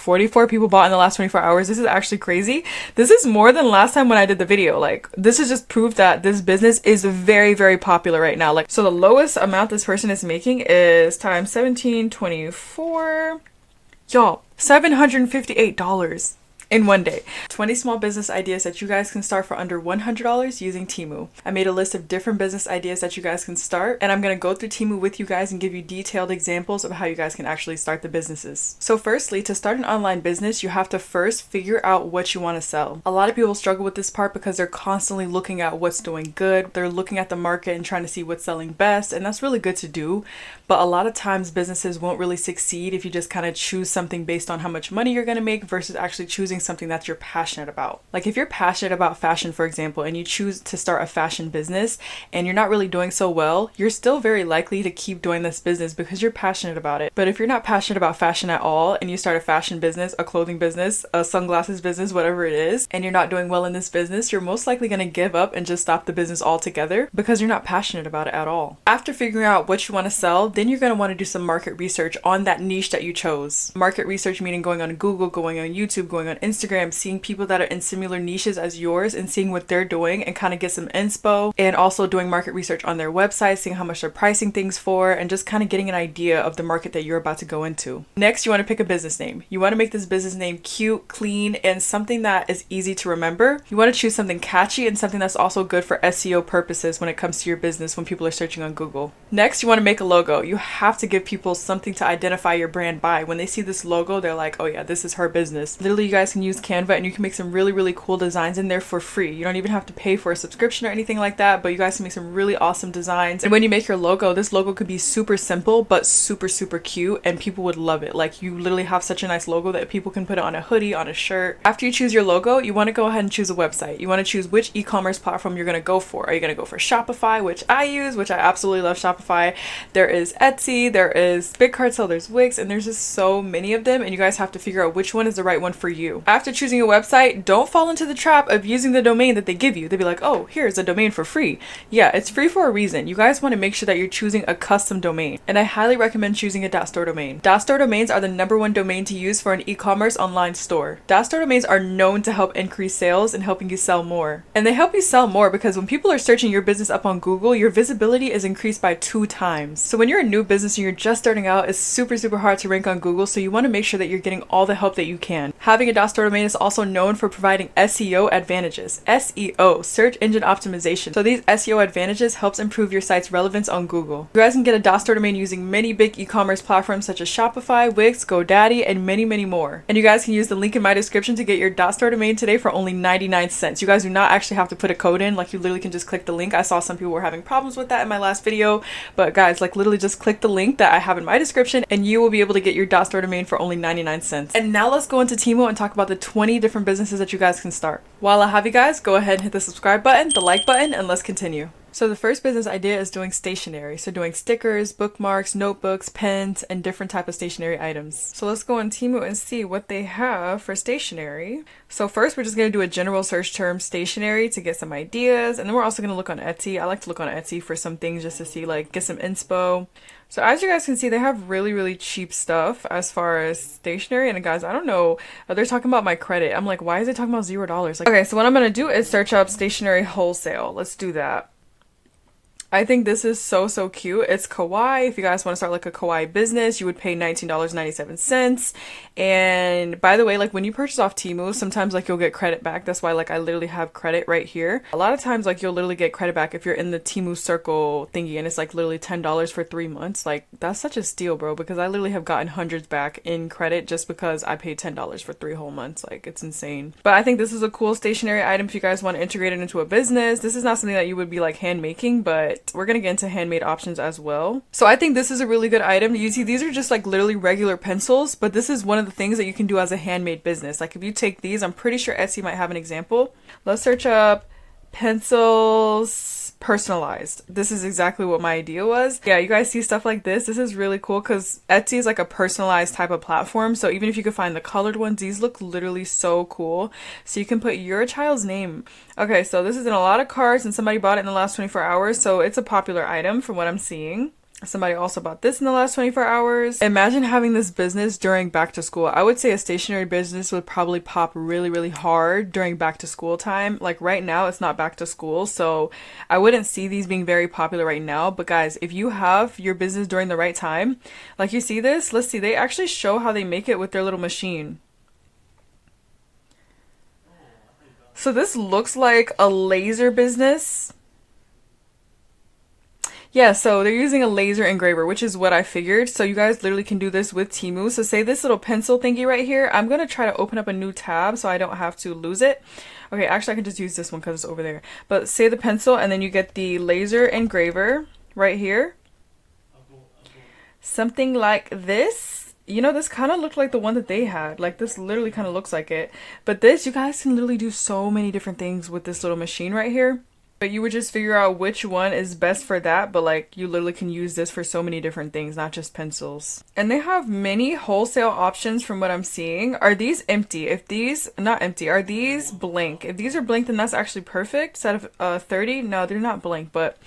44 people bought in the last 24 hours. This is actually crazy. This is more than last time when I did the video. Like, this is just proof that this business is very, very popular right now. Like, so the lowest amount this person is making is times 1724. Y'all, $758 in one day. 20 small business ideas that you guys can start for under $100 using Temu. I made a list of different business ideas that you guys can start, and I'm going to go through Temu with you guys and give you detailed examples of how you guys can actually start the businesses. So firstly, to start an online business, you have to first figure out what you want to sell. A lot of people struggle with this part because they're constantly looking at what's doing good. They're looking at the market and trying to see what's selling best, and that's really good to do. But a lot of times businesses won't really succeed if you just kind of choose something based on how much money you're going to make versus actually choosing something that you're passionate about. Like if you're passionate about fashion, for example, and you choose to start a fashion business and you're not really doing so well, you're still very likely to keep doing this business because you're passionate about it. But if you're not passionate about fashion at all and you start a fashion business, a clothing business, a sunglasses business, whatever it is, and you're not doing well in this business, you're most likely going to give up and just stop the business altogether because you're not passionate about it at all. After figuring out what you want to sell, then you're going to want to do some market research on that niche that you chose. Market research meaning going on Google, going on YouTube, going on Instagram, seeing people that are in similar niches as yours and seeing what they're doing and kind of get some inspo, and also doing market research on their website, seeing how much they're pricing things for, and just kind of getting an idea of the market that you're about to go into. Next, you want to pick a business name. You want to make this business name cute, clean, and something that is easy to remember. You want to choose something catchy and something that's also good for SEO purposes when it comes to your business when people are searching on Google. Next, you want to make a logo. You have to give people something to identify your brand by. When they see this logo, they're like, oh yeah, this is her business. Literally, you guys can use Canva and you can make some really, really cool designs in there for free. You don't even have to pay for a subscription or anything like that, but you guys can make some really awesome designs. And when you make your logo, this logo could be super simple, but super, super cute, and people would love it. Like, you literally have such a nice logo that people can put it on a hoodie, on a shirt. After you choose your logo, you want to go ahead and choose a website. You want to choose which e-commerce platform you're going to go for. Are you going to go for Shopify, which I use, which I absolutely love Shopify. There is Etsy, there is BigCartel, there's Wix, and there's just so many of them, and you guys have to figure out which one is the right one for you. After choosing a website, don't fall into the trap of using the domain that they give you. They'd be like, oh, here's a domain for free. Yeah, it's free for a reason. You guys want to make sure that you're choosing a custom domain, and I highly recommend choosing a .store domain. .store domains are the #1 domain to use for an e-commerce online store. .store domains are known to help increase sales and helping you sell more. And they help you sell more because when people are searching your business up on Google, your visibility is increased by 2 times. So when you're a new business and you're just starting out, it's super, super hard to rank on Google, so you want to make sure that you're getting all the help that you can. Having a .store domain is also known for providing SEO advantages. SEO, search engine optimization. So these SEO advantages helps improve your site's relevance on Google. You guys can get a .store domain using many big e-commerce platforms such as Shopify, Wix, GoDaddy, and many, many more. And you guys can use the link in my description to get your .store domain today for only 99 cents. You guys do not actually have to put a code in. Like, you literally can just click the link. I saw some people were having problems with that in my last video, but guys, like, literally just click the link that I have in my description and you will be able to get your .store domain for only 99 cents. And now let's go into Temu and talk about the 20 different businesses that you guys can start. While I have you guys, go ahead and hit the subscribe button, the like button, and let's continue. So the first business idea is doing stationery. So doing stickers, bookmarks, notebooks, pens, and different type of stationery items. So let's go on Temu and see what they have for stationery. So first we're just going to do a general search term stationery to get some ideas. And then we're also going to look on Etsy. I like to look on Etsy for some things just to see, like, get some inspo. So as you guys can see, they have really, really cheap stuff as far as stationery. And guys, I don't know, they're talking about my credit. I'm like, why is it talking about $0? Like, okay, so what I'm going to do is search up stationery wholesale. Let's do that. I think this is so, so cute. It's kawaii. If you guys want to start like a kawaii business, you would pay $19.97. And by the way, like, when you purchase off Temu, sometimes like you'll get credit back. That's why, like, I literally have credit right here. A lot of times, like, you'll literally get credit back if you're in the Temu circle thingy and it's like literally $10 for 3 months. Like, that's such a steal, bro, because I literally have gotten hundreds back in credit just because I paid $10 for 3 whole months. Like, it's insane. But I think this is a cool stationery item if you guys want to integrate it into a business. This is not something that you would be like hand making, but we're gonna get into handmade options as well. So I think this is a really good item. You see, these are just like literally regular pencils, but this is one of the things that you can do as a handmade business. Like, if you take these, I'm pretty sure Etsy might have an example. Let's search up pencils personalized. This is exactly what my idea was. Yeah, you guys see stuff like this. This is really cool because Etsy is like a personalized type of platform. So even if you could find the colored ones, these look literally so cool. So you can put your child's name. Okay, so this is in a lot of carts and somebody bought it in the last 24 hours. So it's a popular item from what I'm seeing. Somebody also bought this in the last 24 hours. Imagine having this business during back to school. I would say a stationery business would probably pop really, really hard during back to school time. Like right now, it's not back to school, so I wouldn't see these being very popular right now. But guys, if you have your business during the right time, like you see this, let's see, they actually show how they make it with their little machine. So this looks like a laser business. Yeah, so they're using a laser engraver, which is what I figured. So you guys literally can do this with Temu. So say this little pencil thingy right here. I'm going to try to open up a new tab so I don't have to lose it. Okay, actually I can just use this one because it's over there. But say the pencil and then you get the laser engraver right here. Something like this. You know, this kind of looked like the one that they had. Like this literally kind of looks like it. But this, you guys can literally do so many different things with this little machine right here. But you would just figure out which one is best for that, but like you literally can use this for so many different things, not just pencils. And they have many wholesale options from what I'm seeing. Are these empty? If these, not empty, are these blank? If these are blank, then that's actually perfect. Set of 30, no, they're not blank, but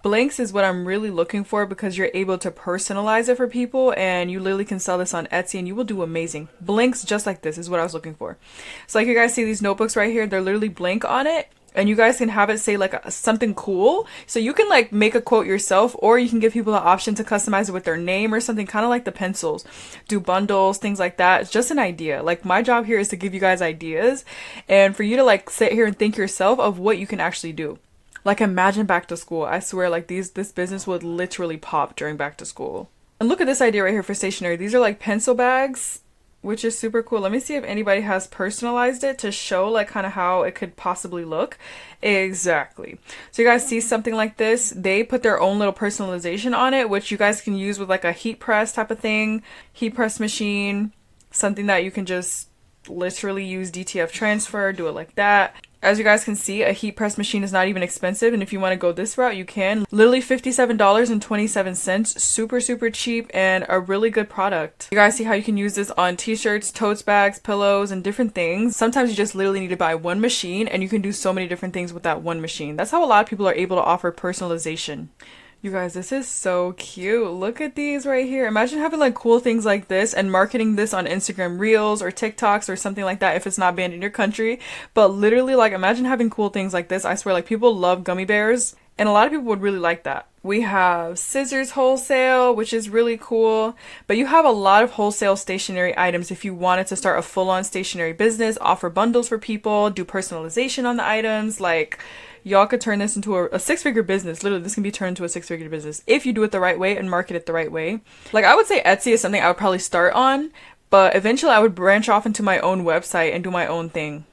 blanks is what I'm really looking for because you're able to personalize it for people and you literally can sell this on Etsy and you will do amazing. Blanks just like this is what I was looking for. So like you guys see these notebooks right here, they're literally blank on it. And you guys can have it say like something cool. So you can like make a quote yourself or you can give people the option to customize it with their name or something, kind of like the pencils. Do bundles, things like that. It's just an idea. Like my job here is to give you guys ideas and for you to like sit here and think yourself of what you can actually do. Like imagine back to school. I swear like this business would literally pop during back to school. And look at this idea right here for stationery. These are like pencil bags, which is super cool. Let me see if anybody has personalized it to show like kind of how it could possibly look. Exactly. So you guys see something like this. They put their own little personalization on it, which you guys can use with like a heat press type of thing, heat press machine, something that you can just literally use DTF transfer, do it like that. As you guys can see, a heat press machine is not even expensive, and if you want to go this route, you can. Literally $57.27, super, super cheap, and a really good product. You guys see how you can use this on t-shirts, tote bags, pillows, and different things. Sometimes you just literally need to buy one machine, and you can do so many different things with that one machine. That's how a lot of people are able to offer personalization. You guys, this is so cute. Look at these right here. Imagine having like cool things like this and marketing this on Instagram Reels or TikToks or something like that if it's not banned in your country. But literally, like, imagine having cool things like this. I swear, like, people love gummy bears and a lot of people would really like that. We have scissors wholesale, which is really cool. But you have a lot of wholesale stationery items if you wanted to start a full-on stationery business, offer bundles for people, do personalization on the items. Like, y'all could turn this into a six-figure business. Literally, this can be turned into a six-figure business if you do it the right way and market it the right way. Like, I would say Etsy is something I would probably start on, but eventually I would branch off into my own website and do my own thing.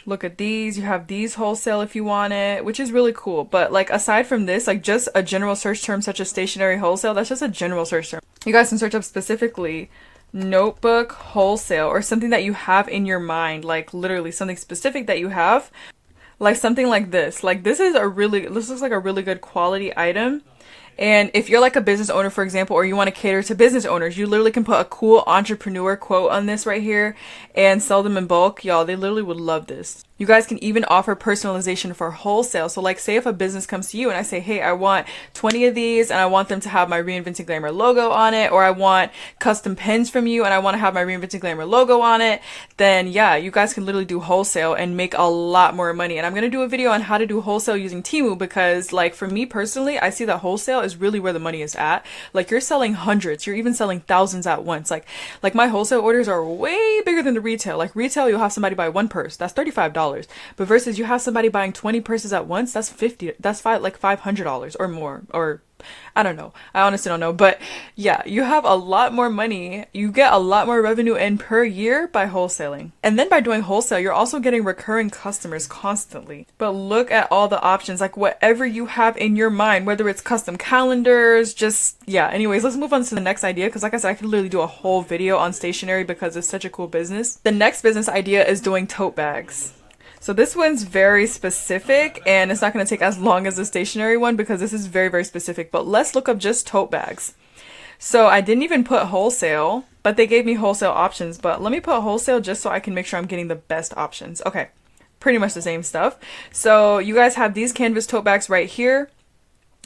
Look at these. You have these wholesale if you want it, which is really cool. But like aside from this, like just a general search term such as stationery wholesale, that's just a general search term. You guys can search up specifically notebook wholesale or something that you have in your mind, like literally something specific that you have. Like something like this. Like this looks like a really good quality item. And if you're like a business owner, for example, or you want to cater to business owners, you literally can put a cool entrepreneur quote on this right here and sell them in bulk. Y'all, they literally would love this. You guys can even offer personalization for wholesale. So like say if a business comes to you and I say, hey, I want 20 of these and I want them to have my Reinventing Glamour logo on it, or I want custom pens from you and I want to have my Reinventing Glamour logo on it, then yeah, you guys can literally do wholesale and make a lot more money. And I'm going to do a video on how to do wholesale using Temu because like for me personally, I see that wholesale is really where the money is at. Like you're selling hundreds, you're even selling thousands at once. Like my wholesale orders are way bigger than the retail. Like retail, you'll have somebody buy one purse, that's $35. But versus you have somebody buying 20 purses at once, that's like $500 or more, or I don't know. I honestly don't know. But yeah, you have a lot more money. You get a lot more revenue in per year by wholesaling. And then by doing wholesale, you're also getting recurring customers constantly. But look at all the options, like whatever you have in your mind, whether it's custom calendars, just, yeah. Anyways, let's move on to the next idea. Because like I said, I could literally do a whole video on stationery because it's such a cool business. The next business idea is doing tote bags. So this one's very specific and it's not going to take as long as the stationery one because this is very, very specific. But let's look up just tote bags. So I didn't even put wholesale, but they gave me wholesale options. But let me put wholesale just so I can make sure I'm getting the best options. Okay, pretty much the same stuff. So you guys have these canvas tote bags right here.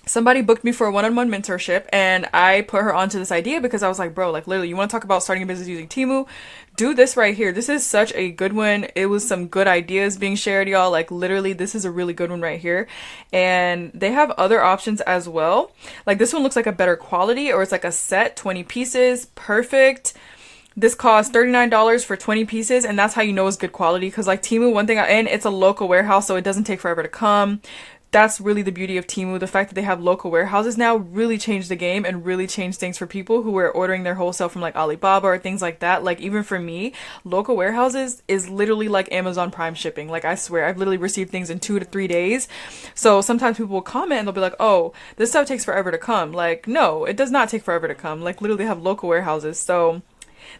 somebody booked me for a one-on-one mentorship, and I put her onto this idea because I was like, bro, like literally, you want to talk about starting a business using Temu? Do this right here. This is such a good one. It was some good ideas being shared, y'all. Like literally, this is a really good one right here. And they have other options as well. Like this one looks like a better quality, or it's like a set, 20 pieces, perfect. This costs $39 for 20 pieces, and that's how you know it's good quality. Because like Temu, one thing, and it's a local warehouse, so it doesn't take forever to come. That's really the beauty of Temu. The fact that they have local warehouses now really changed the game and really changed things for people who were ordering their wholesale from like Alibaba or things like that. Like even for me, local warehouses is literally like Amazon Prime shipping. Like I swear, I've literally received things in 2 to 3 days. So sometimes people will comment and they'll be like, oh, this stuff takes forever to come. Like, no, it does not take forever to come. Like literally they have local warehouses. So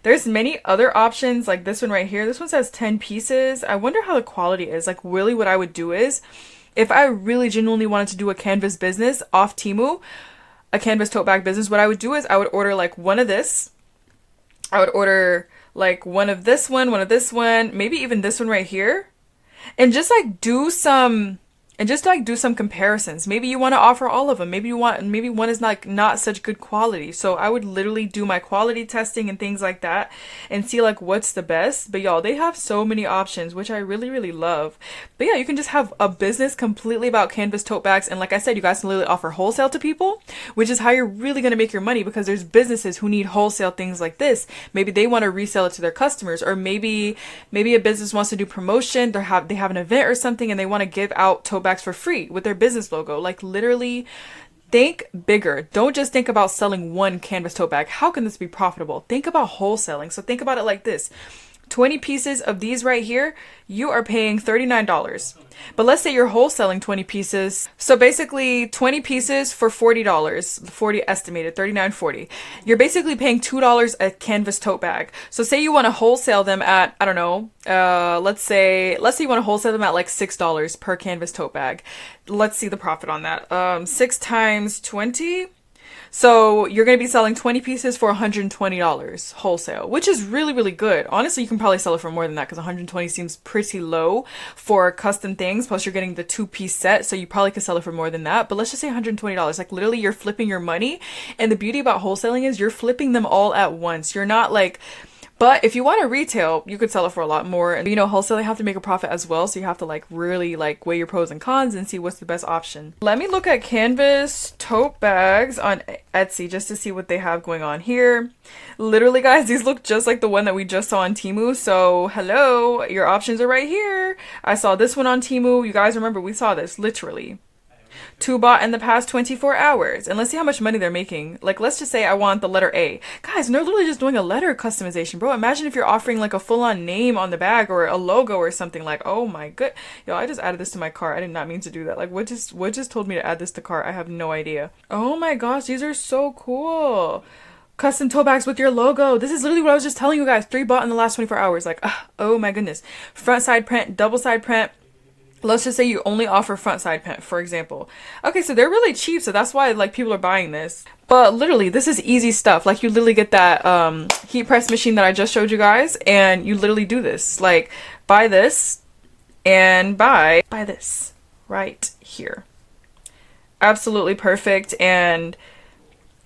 there's many other options like this one right here. This one says 10 pieces. I wonder how the quality is. Like really what I would do is, if I really genuinely wanted to do a canvas business off Temu, a canvas tote bag business, what I would do is I would order like one of this. I would order like one of this one, maybe even this one right here. And just like do some comparisons. Maybe you want to offer all of them. Maybe one is not such good quality. So I would literally do my quality testing and things like that and see like what's the best. But y'all, they have so many options, which I really, really love. But yeah, you can just have a business completely about canvas tote bags. And like I said, you guys can literally offer wholesale to people, which is how you're really going to make your money, because there's businesses who need wholesale things like this. Maybe they want to resell it to their customers, or maybe a business wants to do promotion. They have an event or something and they want to give out tote bags for free with their business logo. Like literally think bigger. Don't just think about selling one canvas tote bag. How can this be profitable? Think about wholesaling. So think about it like this. 20 pieces of these right here, you are paying $39. But let's say you're wholesaling 20 pieces. So basically 20 pieces for $40, 40 estimated, $39.40. You're basically paying $2 a canvas tote bag. So say you want to wholesale them at, I don't know, let's say you want to wholesale them at like $6 per canvas tote bag. Let's see the profit on that. 6 times 20. So you're going to be selling 20 pieces for $120 wholesale, which is really, really good. Honestly, you can probably sell it for more than that because 120 seems pretty low for custom things. Plus you're getting the 2-piece set. So you probably could sell it for more than that. But let's just say $120. Like literally you're flipping your money. And the beauty about wholesaling is you're flipping them all at once. You're not like... But if you want to retail, you could sell it for a lot more. And you know, wholesale, you have to make a profit as well. So you have to like really like weigh your pros and cons and see what's the best option. Let me look at canvas tote bags on Etsy just to see what they have going on here. Literally, guys, these look just like the one that we just saw on Temu. So hello, your options are right here. I saw this one on Temu. You guys remember we saw this literally. 2 bought in the past 24 hours. And let's see how much money they're making. Like, let's just say I want the letter A. Guys, they're literally just doing a letter customization, bro. Imagine if you're offering like a full-on name on the bag or a logo or something. Like, oh my good. Yo, I just added this to my cart. I did not mean to do that. Like, what just told me to add this to cart? I have no idea. Oh my gosh, these are so cool. Custom tote bags with your logo. This is literally what I was just telling you guys. 3 bought in the last 24 hours. Like, oh my goodness. Front side print, double side print. Let's just say you only offer front side print, for example. Okay, so they're really cheap, so that's why like people are buying this. But literally, this is easy stuff. Like you literally get that heat press machine that I just showed you guys, and you literally do this. Like buy this and buy this right here. Absolutely perfect. And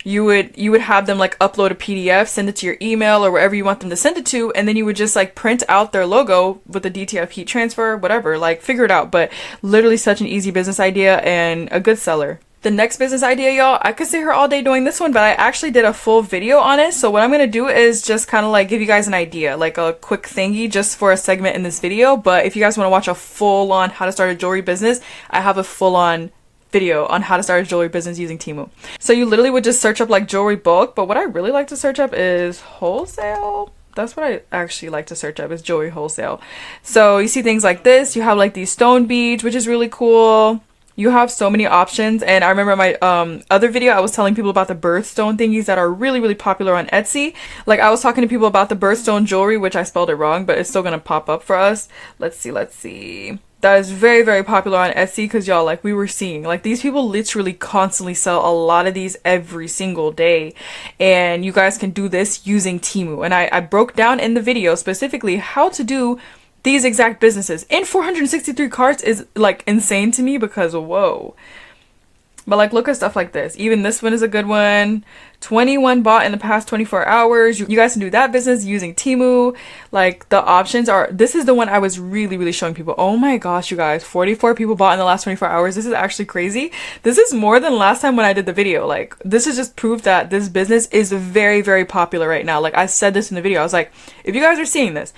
you would have them like upload a PDF, send it to your email or wherever you want them to send it to, and then you would just like print out their logo with the DTF heat transfer, whatever, like figure it out. But literally such an easy business idea and a good seller. The next business idea, y'all, I could sit here all day doing this one, but I actually did a full video on it. So what I'm going to do is just kind of like give you guys an idea, like a quick thingy just for a segment in this video. But if you guys want to watch a full on how to start a jewelry business, I have a full on video on how to start a jewelry business using Temu. So you literally would just search up like jewelry bulk, but what I really like to search up is wholesale. That's what I actually like to search up, is jewelry wholesale. So you see things like this. You have like these stone beads, which is really cool. You have so many options. And I remember my other video, I was telling people about the birthstone thingies that are really, really popular on Etsy. Like I was talking to people about the birthstone jewelry, which I spelled it wrong, but it's still gonna pop up for us. Let's see. That is very, very popular on Etsy because y'all, like we were seeing, like these people literally constantly sell a lot of these every single day. And you guys can do this using Temu. And I broke down in the video specifically how to do these exact businesses. And 463 carts is like insane to me because whoa. But like, look at stuff like this. Even this one is a good one. 21 bought in the past 24 hours. You guys can do that business using Temu. Like, the options are, this is the one I was really showing people. Oh my gosh, you guys, 44 people bought in the last 24 hours. This is actually crazy. This is more than last time when I did the video. Like, this is just proof that this business is very popular right now. Like, I said this in the video. I was like, if you guys are seeing this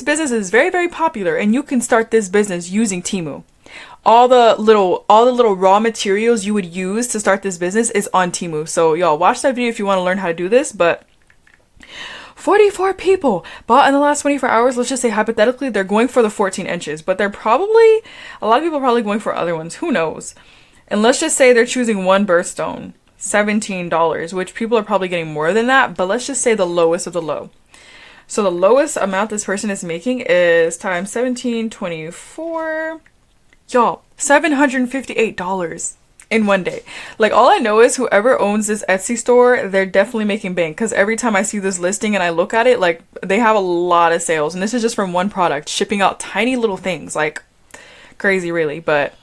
business is very popular, and you can start this business using Temu. All the little raw materials you would use to start this business is on Temu. So y'all watch that video if you want to learn how to do this. But 44 people bought in the last 24 hours. Let's just say hypothetically they're going for the 14 inches, but they're probably, a lot of people are probably going for other ones. Who knows? And let's just say they're choosing one birthstone, $17, which people are probably getting more than that. But let's just say the lowest of the low. So the lowest amount this person is making is times 1724. Y'all, $758 in one day. Like, all I know is whoever owns this Etsy store, they're definitely making bank, because every time I see this listing and I look at it, like, they have a lot of sales, and this is just from one product, shipping out tiny little things. Like, crazy really. But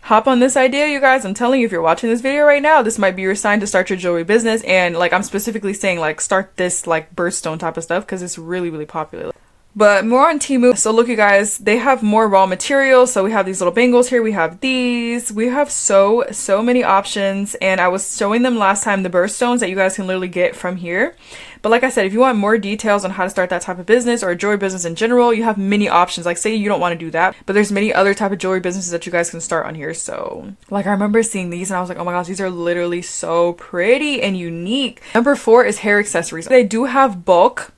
hop on this idea, you guys. I'm telling you, if you're watching this video right now, this might be your sign to start your jewelry business. And like, I'm specifically saying, like, start this like birthstone type of stuff, because it's really popular. But more on Temu. So look, you guys, they have more raw materials. So we have these little bangles here. We have these. We have so many options. And I was showing them last time the birthstones that you guys can literally get from here. But like I said, if you want more details on how to start that type of business or a jewelry business in general, you have many options. Like, say you don't want to do that, but there's many other type of jewelry businesses that you guys can start on here. So like, I remember seeing these and I was like, oh my gosh, these are literally so pretty and unique. Number 4 is hair accessories. They do have bulk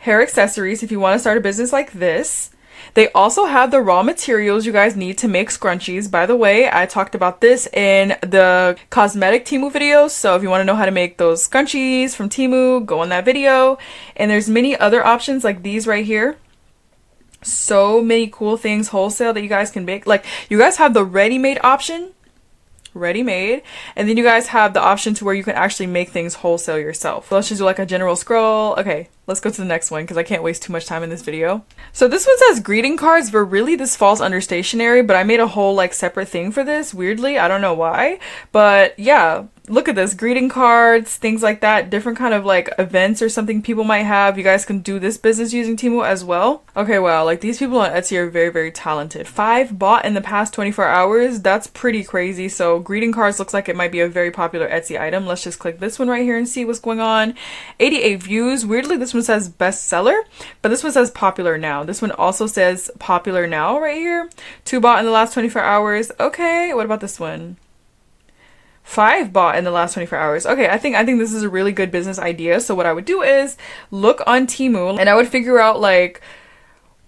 hair accessories if you want to start a business like this. They also have the raw materials you guys need to make scrunchies. By the way, I talked about this in the cosmetic Temu videos. So if you want to know how to make those scrunchies from Temu, go on that video. And there's many other options like these right here. So many cool things wholesale that you guys can make. Like, you guys have the ready-made option. Ready-made, and then you guys have the option to where you can actually make things wholesale yourself. So let's just do like a general scroll. Okay, let's go to the next one because I can't waste too much time in this video. So this one says greeting cards, but really this falls under stationery, but I made a whole like separate thing for this, weirdly. I don't know why, but yeah, look at this, greeting cards, things like that, different kind of like events or something people might have. You guys can do this business using Temu as well. Okay, wow, like these people on Etsy are very talented. 5 bought in the past 24 hours. That's pretty crazy. So greeting cards looks like it might be a very popular Etsy item. Let's just click this one right here and see what's going on. 88 views. Weirdly, this one says bestseller, but this one says popular now. This one also says popular now right here. 2 bought in the last 24 hours. Okay, what about this one? 5 bought in the last 24 hours. Okay, I think this is a really good business idea. So what I would do is look on Temu and I would figure out like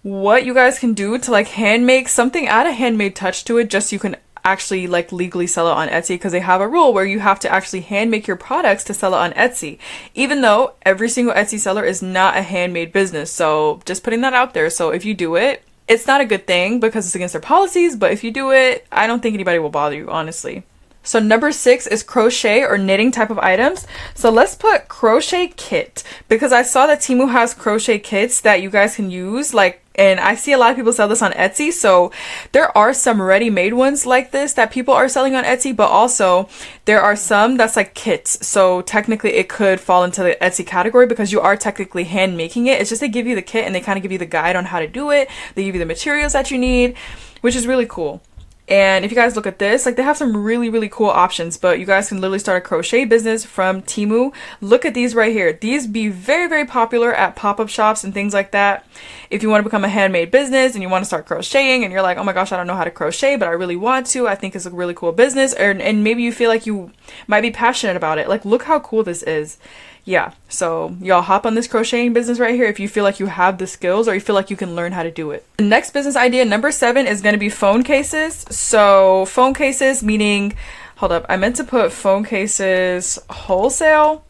what you guys can do to like hand make something, add a handmade touch to it, just so you can actually like legally sell it on Etsy, because they have a rule where you have to actually hand make your products to sell it on Etsy, even though every single Etsy seller is not a handmade business. So just putting that out there. So if you do it, it's not a good thing because it's against their policies, but if you do it, I don't think anybody will bother you, honestly. So number 6 is crochet or knitting type of items. So let's put crochet kit, because I saw that Temu has crochet kits that you guys can use, like, and I see a lot of people sell this on Etsy. So there are some ready-made ones like this that people are selling on Etsy, but also there are some that's like kits. So technically it could fall into the Etsy category because you are technically hand making it. It's just they give you the kit and they kind of give you the guide on how to do it. They give you the materials that you need, which is really cool. And if you guys look at this, like they have some really cool options, but you guys can literally start a crochet business from Temu. Look at these right here. These be very popular at pop-up shops and things like that. If you want to become a handmade business and you want to start crocheting and you're like, oh my gosh, I don't know how to crochet, but I really want to. I think it's a really cool business. And maybe you feel like you might be passionate about it. Like, look how cool this is. Yeah, so y'all hop on this crocheting business right here if you feel like you have the skills or you feel like you can learn how to do it. The next business idea, number 7, is going to be phone cases. So phone cases, meaning, hold up, I meant to put phone cases wholesale.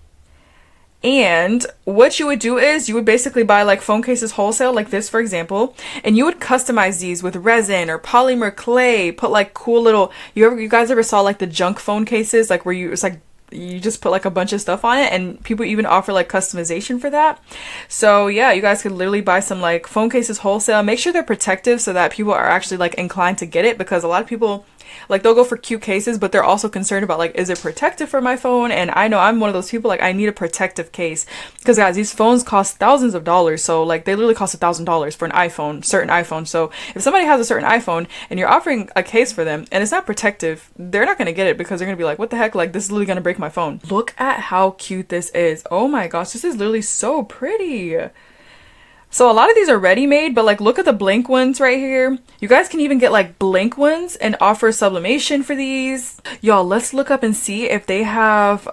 And what you would do is you would basically buy like phone cases wholesale, like this for example, and you would customize these with resin or polymer clay, put like cool little, you guys ever saw like the junk phone cases, like where it's like you just put like a bunch of stuff on it, and people even offer like customization for that. So yeah, you guys could literally buy some like phone cases wholesale. Make sure they're protective so that people are actually like inclined to get it, because a lot of people Like they'll go for cute cases, but they're also concerned about like, is it protective for my phone? And I know I'm one of those people, like I need a protective case because guys, these phones cost thousands of dollars. So like they literally cost $1,000 for an iPhone, certain iPhone. So if somebody has a certain iPhone and you're offering a case for them and it's not protective, they're not going to get it because they're going to be like, what the heck? Like this is literally going to break my phone. Look at how cute this is. Oh my gosh, this is literally so pretty. So a lot of these are ready-made, but like look at the blank ones right here. You guys can even get like blank ones and offer sublimation for these. Y'all, let's look up and see if they have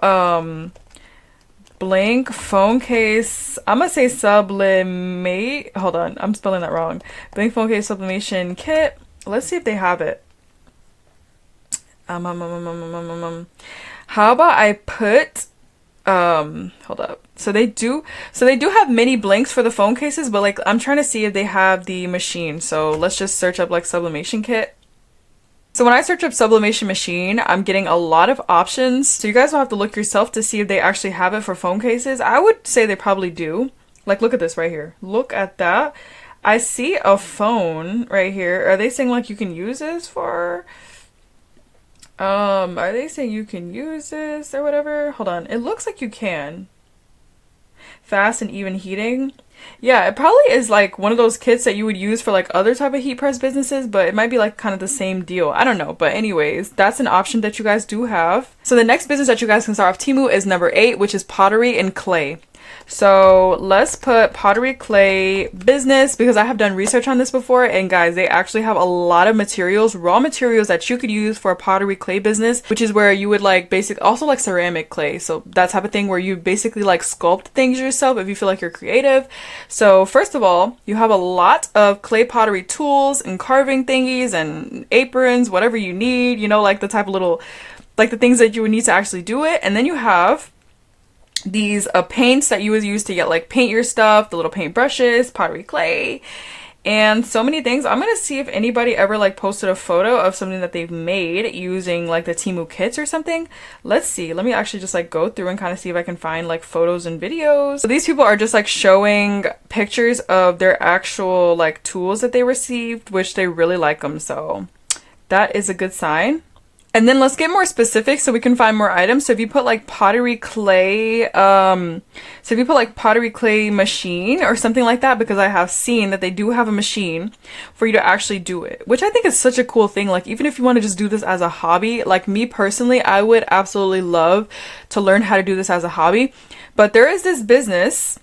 blank phone case. I'm gonna say sublimate. Hold on, I'm spelling that wrong. Blank phone case sublimation kit. Let's see if they have it. How about I put hold up. So they do have mini blanks for the phone cases, but like I'm trying to see if they have the machine. So let's just search up like sublimation kit. So when I search up sublimation machine, I'm getting a lot of options. So you guys will have to look yourself to see if they actually have it for phone cases. I would say they probably do. Like look at this right here. Look at that. I see a phone right here. Are they saying like you can use this for are they saying you can use this or whatever? Hold on. It looks like you can. Fast and even heating. Yeah, it probably is like one of those kits that you would use for like other type of heat press businesses, but it might be like kind of the same deal. I don't know. But anyways, that's an option that you guys do have. So the next business that you guys can start off Temu is number 8, which is pottery and clay. So let's put pottery clay business because I have done research on this before, and guys, they actually have a lot of materials, raw materials that you could use for a pottery clay business, which is where you would like also like ceramic clay. So that type of thing where you basically like sculpt things yourself if you feel like you're creative. So first of all, you have a lot of clay pottery tools and carving thingies and aprons, whatever you need, you know, like the type of little, like the things that you would need to actually do it. And then you have these paints that you would use to get like paint your stuff, the little paint brushes, pottery clay, and so many things. I'm gonna see if anybody ever like posted a photo of something that they've made using like the Temu kits or something. Let's see. Let me actually just like go through and kind of see if I can find like photos and videos. So these people are just like showing pictures of their actual like tools that they received, which they really like them. So that is a good sign. And then let's get more specific so we can find more items. So if you put like pottery clay, pottery clay machine or something like that, because I have seen that they do have a machine for you to actually do it, which I think is such a cool thing. Like even if you want to just do this as a hobby, like me personally, I would absolutely love to learn how to do this as a hobby. But there is this business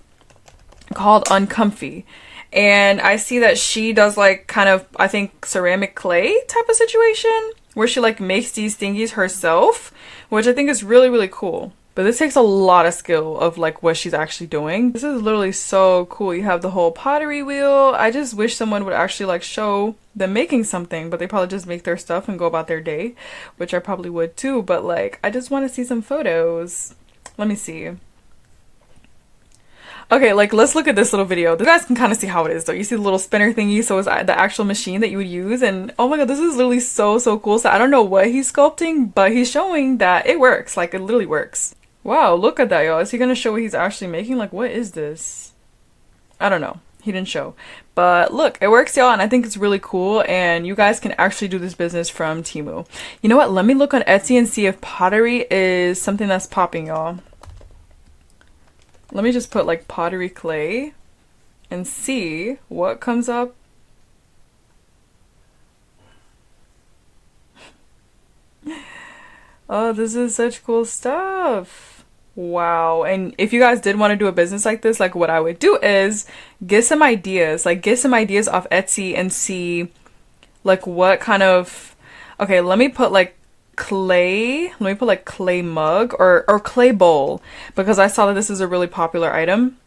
called Uncomfy. And I see that she does like kind of, I think, ceramic clay type of situation, where she like makes these thingies herself, which I think is really, really cool. But this takes a lot of skill of like what she's actually doing. This is literally so cool. You have the whole pottery wheel. I just wish someone would actually like show them making something, but they probably just make their stuff and go about their day, which I probably would too. But like, I just want to see some photos. Let me see. Okay, like let's look at this little video. You guys can kind of see how it is though. You see the little spinner thingy, so it's the actual machine that you would use, and oh my god, this is literally so cool. So I don't know what he's sculpting, but he's showing that it works. Like it literally works. Wow, look at that, y'all. Is he gonna show what he's actually making? Like what is this? I don't know. He didn't show. But look, it works, y'all, and I think it's really cool, and you guys can actually do this business from Temu. You know what? Let me look on Etsy and see if pottery is something that's popping, y'all. Let me just put like pottery clay and see what comes up. Oh, this is such cool stuff. Wow. And if you guys did want to do a business like this, like what I would do is get some ideas, off Etsy and see like what kind of, okay, let me put like clay mug or clay bowl, because I saw that this is a really popular item.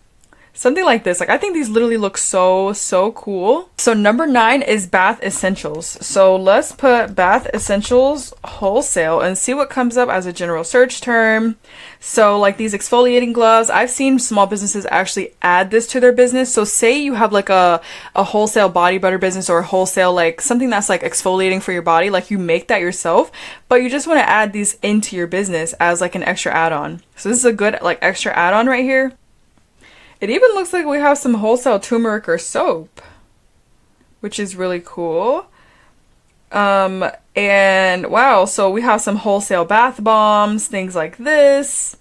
Something like this. Like I think these literally look so cool. So number 9 is bath essentials. So let's put bath essentials wholesale and see what comes up as a general search term. So like these exfoliating gloves, I've seen small businesses actually add this to their business. So say you have like a wholesale body butter business or a wholesale like something that's like exfoliating for your body, like you make that yourself, but you just want to add these into your business as like an extra add-on. So this is a good like extra add-on right here. It even looks like we have some wholesale turmeric or soap, which is really cool. And wow, so we have some wholesale bath bombs, things like this.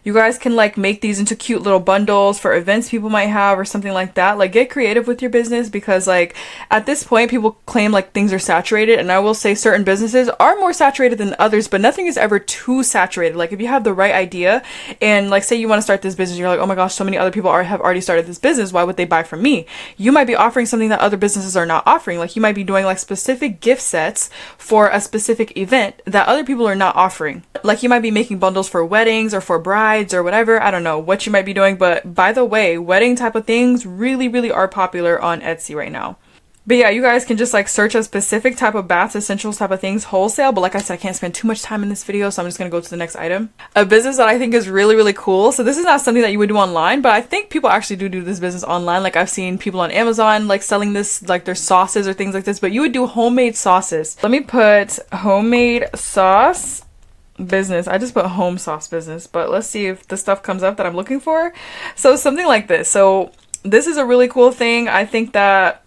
You guys can like make these into cute little bundles for events people might have or something like that. Like get creative with your business, because like at this point people claim like things are saturated, and I will say certain businesses are more saturated than others, but nothing is ever too saturated. Like if you have the right idea and like say you want to start this business, you're like, oh my gosh, so many other people have already started this business, why would they buy from me? You might be offering something that other businesses are not offering. Like you might be doing like specific gift sets for a specific event that other people are not offering. Like you might be making bundles for weddings or for brides or whatever. I don't know what you might be doing, but by the way, wedding type of things really are popular on Etsy right now. But yeah, you guys can just like search a specific type of bath essentials type of things wholesale. But like I said, I can't spend too much time in this video, so I'm just gonna go to the next item. A business that I think is really cool. So this is not something that you would do online, but I think people actually do this business online. Like I've seen people on Amazon like selling this, like their sauces or things like this, but you would do homemade sauces. Let me put homemade sauce business. I just put home sauce business, but let's see if the stuff comes up that I'm looking for. So something like this. So this is a really cool thing. I think that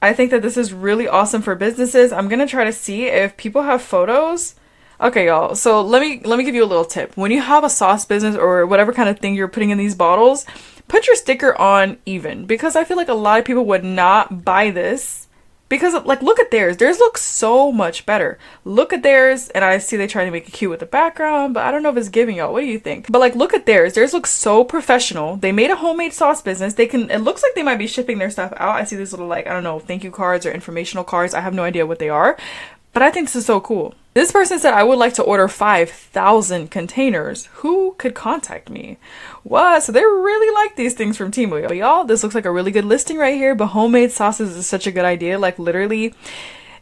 this is really awesome for businesses. I'm gonna try to see if people have photos. Okay, y'all. So let me give you a little tip. When you have a sauce business or whatever kind of thing you're putting in these bottles, put your sticker on even, because I feel like a lot of people would not buy this. Because like look at theirs. Theirs looks so much better. Look at theirs, and I see they try to make it cute with the background, but I don't know if it's giving, y'all. What do you think? But like look at theirs. Theirs looks so professional. They made a homemade sauce business. It looks like they might be shipping their stuff out. I see these little like, I don't know, thank you cards or informational cards. I have no idea what they are, but I think this is so cool. This person said, I would like to order 5,000 containers. Who could contact me? What? So they really like these things from Temu. Y'all, this looks like a really good listing right here, but homemade sauces is such a good idea. Like literally,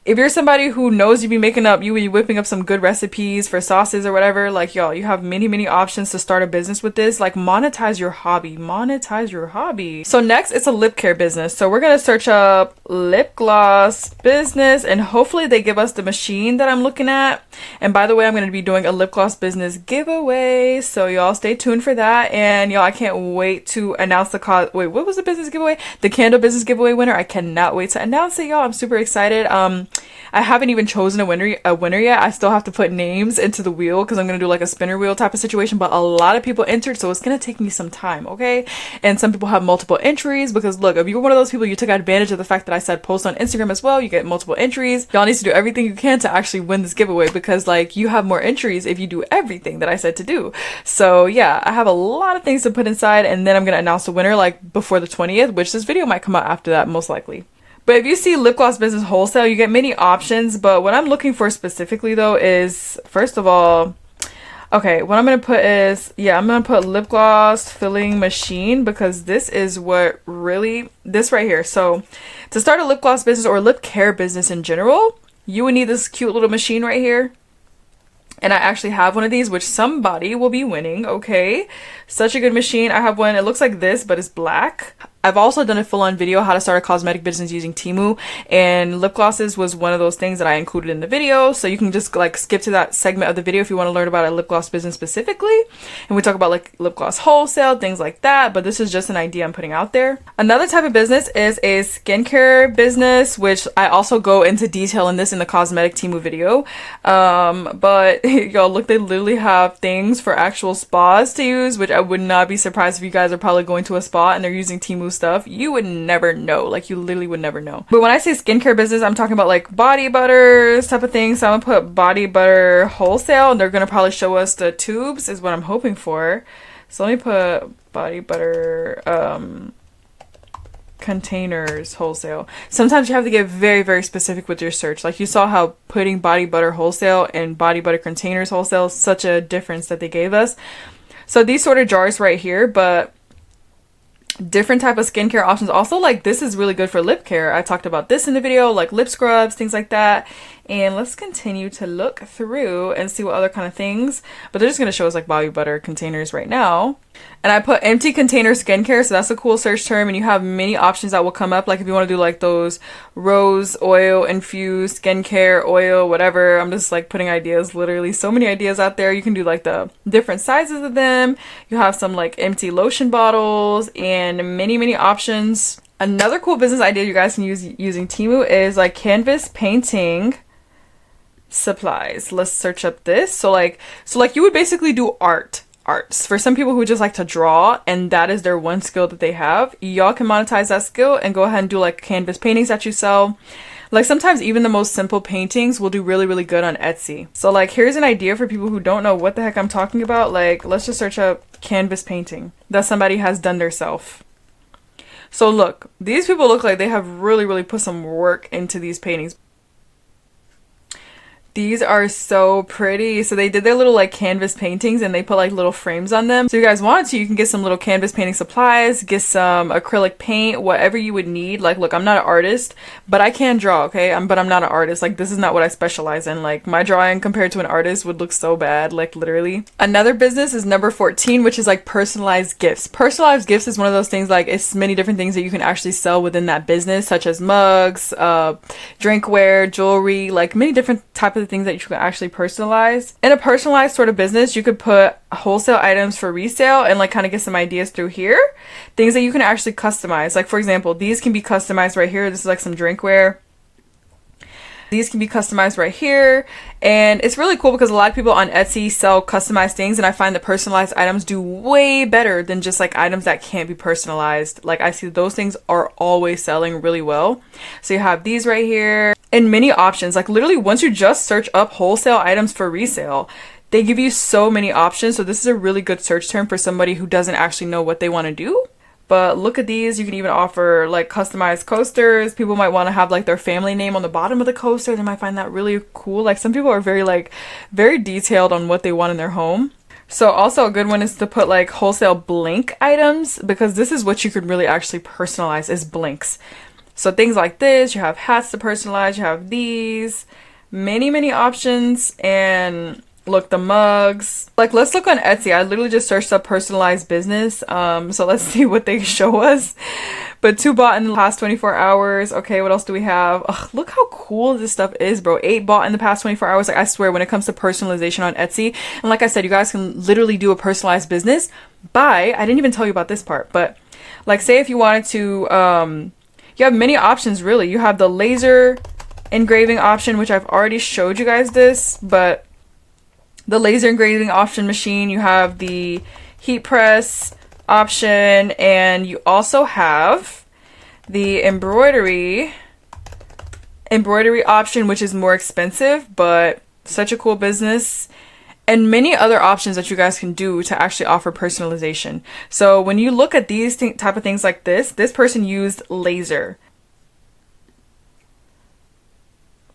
if you're somebody who knows you be whipping up some good recipes for sauces or whatever, like y'all, you have many options to start a business with this. Like monetize your hobby. So next, it's a lip care business. So we're gonna search up lip gloss business, and hopefully they give us the machine that I'm looking at. And by the way, I'm gonna be doing a lip gloss business giveaway, so y'all stay tuned for that. And y'all, I can't wait to announce the wait, what was the business giveaway? The candle business giveaway winner. I cannot wait to announce it, y'all. I'm super excited. I haven't even chosen a winner yet. I still have to put names into the wheel because I'm gonna do like a spinner wheel type of situation, but a lot of people entered, so it's gonna take me some time, okay? And some people have multiple entries, because look, if you were one of those people, you took advantage of the fact that I said post on Instagram as well, you get multiple entries. Y'all need to do everything you can to actually win this giveaway, because like you have more entries if you do everything that I said to do. So yeah, I have a lot of things to put inside, and then I'm gonna announce the winner like before the 20th, which this video might come out after that most likely. But if you see lip gloss business wholesale, you get many options. But what I'm looking for specifically though is, first of all, okay, what I'm going to put is, yeah, I'm going to put lip gloss filling machine, because this is what really, this right here. So to start a lip gloss business or lip care business in general, you would need this cute little machine right here. And I actually have one of these, which somebody will be winning, okay? Such a good machine. I have one, it looks like this, but it's black. I've also done a full-on video how to start a cosmetic business using Temu, and lip glosses was one of those things that I included in the video, so you can just like skip to that segment of the video if you want to learn about a lip gloss business specifically. And we talk about like lip gloss wholesale, things like that, but this is just an idea I'm putting out there. Another type of business is a skincare business, which I also go into detail in this in the cosmetic Temu video. But y'all, look, they literally have things for actual spas to use, which I would not be surprised if you guys are probably going to a spa and they're using Temu stuff. You would never know. Like you literally would never know. But when I say skincare business, I'm talking about like body butters type of thing. So I'm gonna put body butter wholesale, and they're gonna probably show us the tubes is what I'm hoping for. So let me put body butter containers wholesale. Sometimes you have to get very specific with your search. Like you saw how putting body butter wholesale and body butter containers wholesale is such a difference that they gave us. So these sort of jars right here, but different type of skincare options. Also, like this is really good for lip care. I talked about this in the video, like lip scrubs, things like that. And let's continue to look through and see what other kind of things, but they're just going to show us like body butter containers right now. And I put empty container skincare, so that's a cool search term, and you have many options that will come up. Like if you want to do like those rose oil infused skincare oil, whatever. I'm just like putting ideas, literally so many ideas out there. You can do like the different sizes of them. You have some like empty lotion bottles and many options. Another cool business idea you guys can use using Temu is like canvas painting supplies. Let's search up this. So like you would basically do arts for some people who just like to draw and that is their one skill that they have. Y'all can monetize that skill and go ahead and do like canvas paintings that you sell. Like sometimes even the most simple paintings will do really, really good on Etsy. So like here's an idea for people who don't know what the heck I'm talking about. Like let's just search up canvas painting that somebody has done themselves. So look, these people look like they have really, really put some work into these paintings. These are so pretty. So they did their little like canvas paintings and they put like little frames on them. So if you guys wanted to, you can get some little canvas painting supplies, get some acrylic paint, whatever you would need. Like, look, I'm not an artist, but I can draw, okay? But I'm not an artist. Like, this is not what I specialize in. Like, my drawing compared to an artist would look so bad, like literally. Another business is number 14, which is like personalized gifts. Personalized gifts is one of those things, like it's many different things that you can actually sell within that business, such as mugs, drinkware, jewelry, like many different types of things that you can actually personalize. In a personalized sort of business, you could put wholesale items for resale and like kind of get some ideas through here. Things that you can actually customize. Like for example, these can be customized right here. This is like some drinkware. These can be customized right here. And it's really cool because a lot of people on Etsy sell customized things and I find that personalized items do way better than just like items that can't be personalized. Like I see those things are always selling really well. So you have these right here and many options. Like literally once you just search up wholesale items for resale, they give you so many options. So this is a really good search term for somebody who doesn't actually know what they want to do. But look at these. You can even offer like customized coasters. People might want to have like their family name on the bottom of the coaster. They might find that really cool. Like some people are very detailed on what they want in their home. So also a good one is to put like wholesale blank items, because this is what you could really actually personalize is blanks. So things like this, you have hats to personalize, you have these, many options. And look, the mugs. Like let's look on Etsy. I literally just searched up personalized business. So let's see what they show us. But 2 bought in the past 24 hours. Okay, what else do we have? Ugh, look how cool this stuff is, bro. 8 bought in the past 24 hours. Like I swear, when it comes to personalization on Etsy, and like I said, you guys can literally do a personalized business by, I didn't even tell you about this part, but like say if you wanted to, you have many options really. You have the laser engraving option, which I've already showed you guys this, but the laser engraving option machine, you have the heat press option, and you also have the embroidery option, which is more expensive, but such a cool business, and many other options that you guys can do to actually offer personalization. So when you look at these type of things like this person used laser.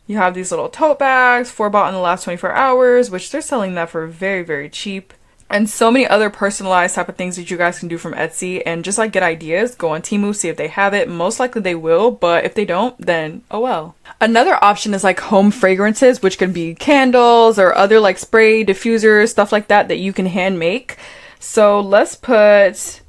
You have these little tote bags, 4 bought in the last 24 hours, which they're selling that for very cheap. And so many other personalized type of things that you guys can do from Etsy, and just like get ideas, go on Temu, see if they have it. Most likely they will, but if they don't, then oh well. Another option is like home fragrances, which can be candles or other like spray diffusers, stuff like that you can hand make. So let's put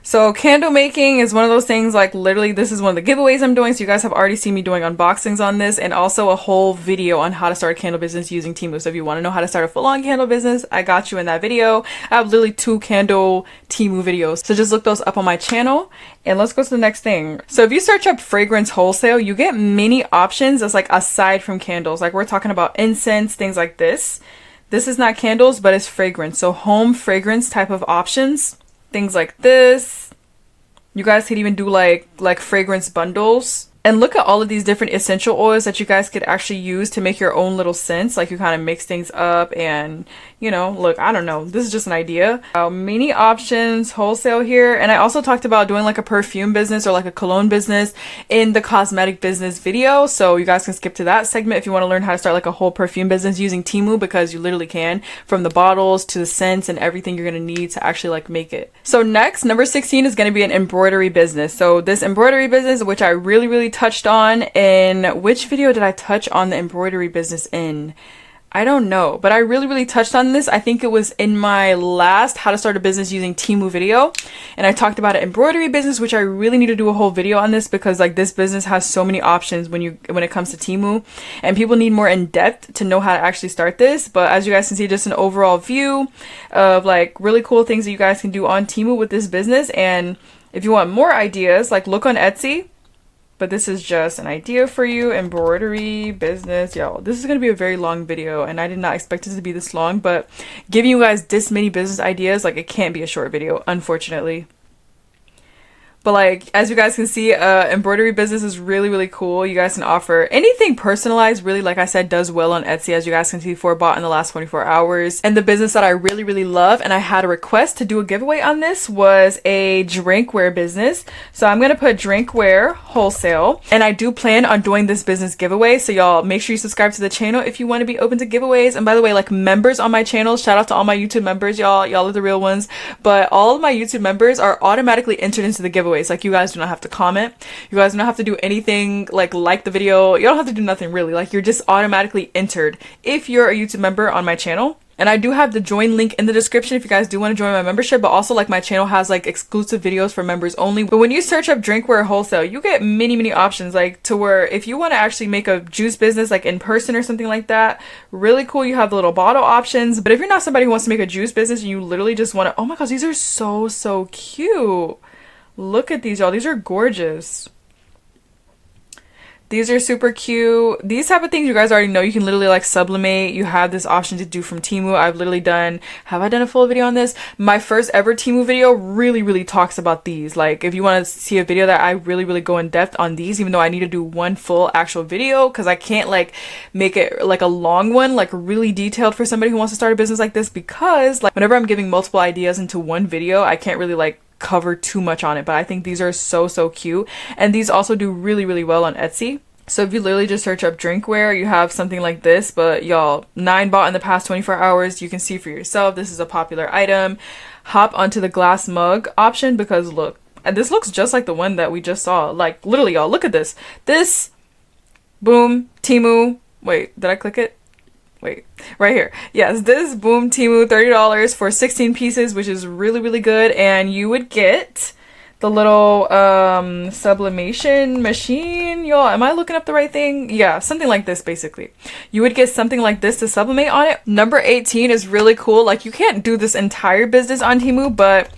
so candle making is one of those things, like literally this is one of the giveaways I'm doing. So you guys have already seen me doing unboxings on this, and also a whole video on how to start a candle business using Temu. So if you want to know how to start a full-on candle business, I got you in that video. I have literally 2 candle Temu videos. So just look those up on my channel. And let's go to the next thing. So if you search up fragrance wholesale, you get many options that's like aside from candles. Like we're talking about incense, things like this. This is not candles, but it's fragrance. So home fragrance type of options. Things like this. You guys could even do like fragrance bundles. And look at all of these different essential oils that you guys could actually use to make your own little scents. Like you kind of mix things up and, you know, look, I don't know. This is just an idea. Many options, wholesale here. And I also talked about doing like a perfume business or like a cologne business in the cosmetic business video. So you guys can skip to that segment if you want to learn how to start like a whole perfume business using Temu, because you literally can, from the bottles to the scents and everything you're going to need to actually like make it. So next, number 16 is going to be an embroidery business. So this embroidery business, which I really touched on in, which video did I touch on the embroidery business in? I don't know, but I really touched on this. I think it was in my last how to start a business using Temu video, and I talked about an embroidery business, which I really need to do a whole video on this because like this business has so many options when it comes to Temu, and people need more in depth to know how to actually start this. But as you guys can see, just an overall view of like really cool things that you guys can do on Temu with this business. And if you want more ideas, like look on Etsy. But this is just an idea for you, embroidery business. Yo, this is going to be a very long video and I did not expect it to be this long, but giving you guys this many business ideas, like it can't be a short video, unfortunately. But like, as you guys can see, embroidery business is really cool. You guys can offer anything personalized, really, like I said, does well on Etsy, as you guys can see, for bought in the last 24 hours. And the business that I really love, and I had a request to do a giveaway on this, was a drinkware business. So I'm going to put drinkware wholesale, and I do plan on doing this business giveaway. So y'all make sure you subscribe to the channel if you want to be open to giveaways. And by the way, like members on my channel, shout out to all my YouTube members, y'all are the real ones. But all of my YouTube members are automatically entered into the giveaway. Like you guys do not have to comment, you guys do not have to do anything, like the video, you don't have to do nothing really, like you're just automatically entered if you're a YouTube member on my channel. And I do have the join link in the description if you guys do want to join my membership, but also like my channel has like exclusive videos for members only. But when you search up drinkware wholesale, you get many options, like to where if you want to actually make a juice business like in person or something like that, really cool. You have the little bottle options. But if you're not somebody who wants to make a juice business and you literally just want to, oh my gosh, these are so cute. Look at these, y'all. These are gorgeous. These are super cute. These type of things you guys already know. You can literally like sublimate. You have this option to do from Temu. I've literally done, have I done a full video on this? My first ever Temu video really talks about these. Like if you want to see a video that I really go in depth on these, even though I need to do one full actual video because I can't like make it like a long one, like really detailed for somebody who wants to start a business like this, because like whenever I'm giving multiple ideas into one video, I can't really like cover too much on it. But I think these are so cute, and these also do really well on Etsy. So if you literally just search up drinkware, you have something like this. But y'all, 9 bought in the past 24 hours. You can see for yourself, this is a popular item. Hop onto the glass mug option because look, and this looks just like the one that we just saw. Like literally, y'all, look at this. This, boom, Temu. Wait, did I click it? Wait, right here. Yes, this boom Temu, $30 for 16 pieces, which is really good. And you would get the little sublimation machine. Y'all, am I looking up the right thing? Yeah, something like this basically. You would get something like this to sublimate on it. Number 18 is really cool. Like you can't do this entire business on Temu, but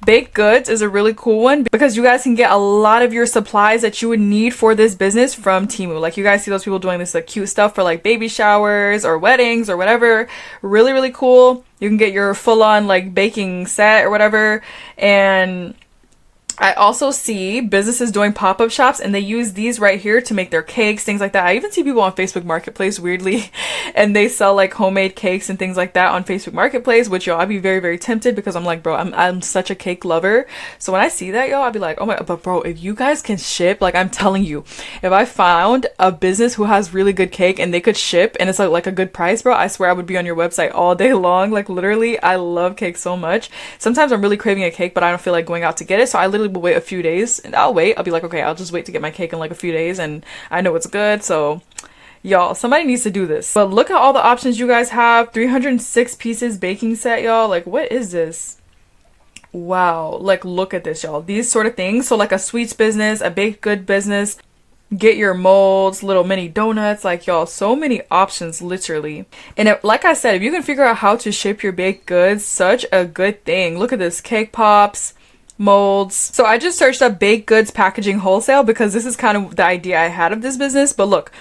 baked goods is a really cool one because you guys can get a lot of your supplies that you would need for this business from Temu. Like you guys see those people doing this like cute stuff for like baby showers or weddings or whatever. Really cool. You can get your full-on like baking set or whatever. And I also see businesses doing pop-up shops, and they use these right here to make their cakes, things like that. I even see people on Facebook Marketplace, weirdly, and they sell like homemade cakes and things like that on Facebook Marketplace, which y'all, I'd be very tempted because I'm like, bro, I'm such a cake lover. So when I see that, y'all, I'd be like, oh my, but bro, if you guys can ship, like I'm telling you, if I found a business who has really good cake and they could ship and it's like a good price, bro, I swear I would be on your website all day long. Like literally, I love cake so much. Sometimes I'm really craving a cake, but I don't feel like going out to get it. So I literally will wait a few days and I'll wait. I'll be like, okay, I'll just wait to get my cake in like a few days and I know it's good. So y'all, somebody needs to do this. But look at all the options you guys have. 306 pieces baking set, y'all. Like what is this? Wow, like look at this, y'all. These sort of things. So like a sweets business, a baked good business, get your molds, little mini donuts, like y'all, so many options literally. And like I said, if you can figure out how to ship your baked goods, such a good thing. Look at this, cake pops, molds. So I just searched up baked goods packaging wholesale because this is kind of the idea I had of this business. But look,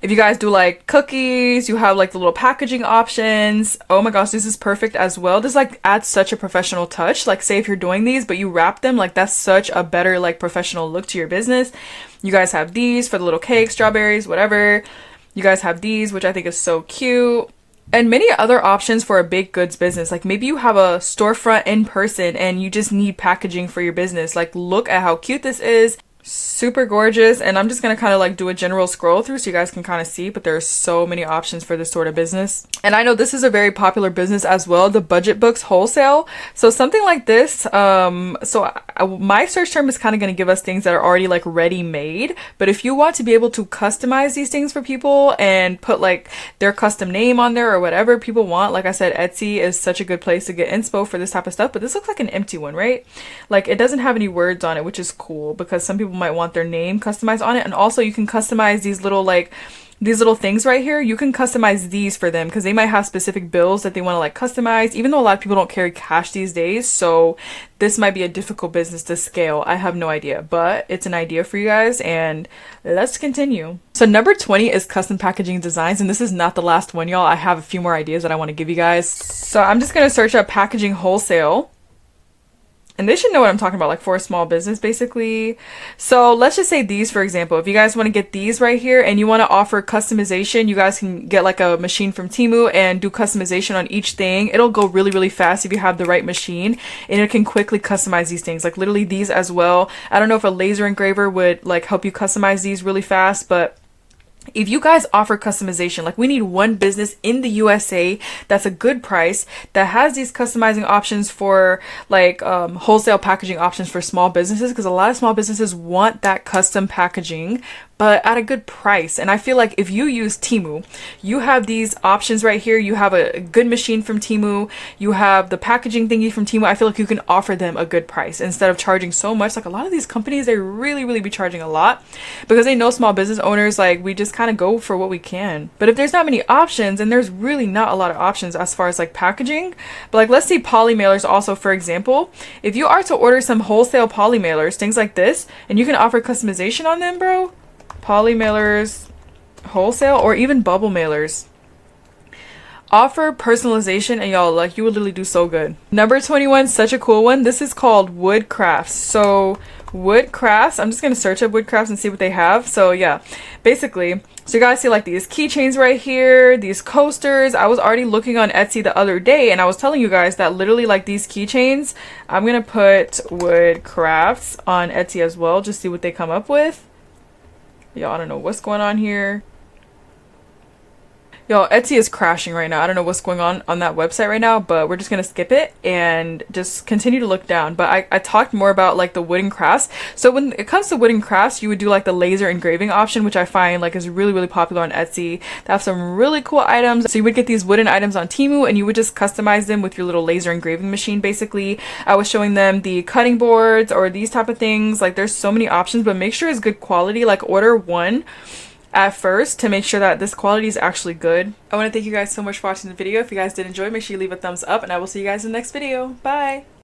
if you guys do like cookies, you have like the little packaging options. Oh my gosh, this is perfect as well. This like adds such a professional touch. Like say if you're doing these but you wrap them, like that's such a better like professional look to your business. You guys have these for the little cakes, strawberries, whatever. You guys have these, which I think is so cute. And many other options for a baked goods business. Like maybe you have a storefront in person and you just need packaging for your business. Like look at how cute this is. Super gorgeous. And I'm just gonna kind of like do a general scroll through so you guys can kind of see, but there's so many options for this sort of business. And I know this is a very popular business as well, the budget books wholesale. So something like this, my search term is kind of going to give us things that are already like ready made, but if you want to be able to customize these things for people and put like their custom name on there or whatever people want, like I said, Etsy is such a good place to get inspo for this type of stuff. But this looks like an empty one, right? Like it doesn't have any words on it, which is cool because some people might want their name customized on it. And also you can customize these little things right here. You can customize these for them because they might have specific bills that they want to like customize, even though a lot of people don't carry cash these days. So this might be a difficult business to scale. I have no idea, but it's an idea for you guys, and let's continue. So number 20 is custom packaging designs, and this is not the last one, y'all. I have a few more ideas that I want to give you guys. So I'm just going to search up packaging wholesale. And they should know what I'm talking about, like for a small business, basically. So let's just say these, for example, if you guys want to get these right here and you want to offer customization, you guys can get like a machine from Temu and do customization on each thing. It'll go really, really fast if you have the right machine, and it can quickly customize these things, like literally these as well. I don't know if a laser engraver would like help you customize these really fast, but if you guys offer customization, like we need one business in the USA that's a good price, that has these customizing options for like wholesale packaging options for small businesses, because a lot of small businesses want that custom packaging but at a good price. And I feel like if you use Temu, you have these options right here. You have a good machine from Temu, you have the packaging thingy from Temu. I feel like you can offer them a good price instead of charging so much. Like a lot of these companies, they really be charging a lot because they know small business owners, like we just kind of go for what we can. But if there's not many options, and there's really not a lot of options as far as like packaging, but like let's see poly mailers also, for example. If you are to order some wholesale poly mailers, things like this, and you can offer customization on them, bro. Poly mailers wholesale, or even bubble mailers, offer personalization, and y'all, like you would literally do so good. Number 21, such a cool one. This is called wood crafts. So wood crafts, I'm just gonna search up wood crafts and see what they have. So yeah, basically, so you guys see like these keychains right here, these coasters. I was already looking on Etsy the other day and I was telling you guys that literally like these keychains, I'm gonna put wood crafts on Etsy as well, just see what they come up with. Y'all, I don't know what's going on here. Y'all, Etsy is crashing right now. I don't know what's going on that website right now, but we're just gonna skip it and just continue to look down. But I talked more about like the wooden crafts. So when it comes to wooden crafts, you would do like the laser engraving option, which I find like is really popular on Etsy. They have some really cool items. So you would get these wooden items on Temu and you would just customize them with your little laser engraving machine, basically. I was showing them the cutting boards or these type of things. Like there's so many options, but make sure it's good quality. Like order one at first to make sure that this quality is actually good. I want to thank you guys so much for watching the video. If you guys did enjoy, make sure you leave a thumbs up, and I will see you guys in the next video. Bye!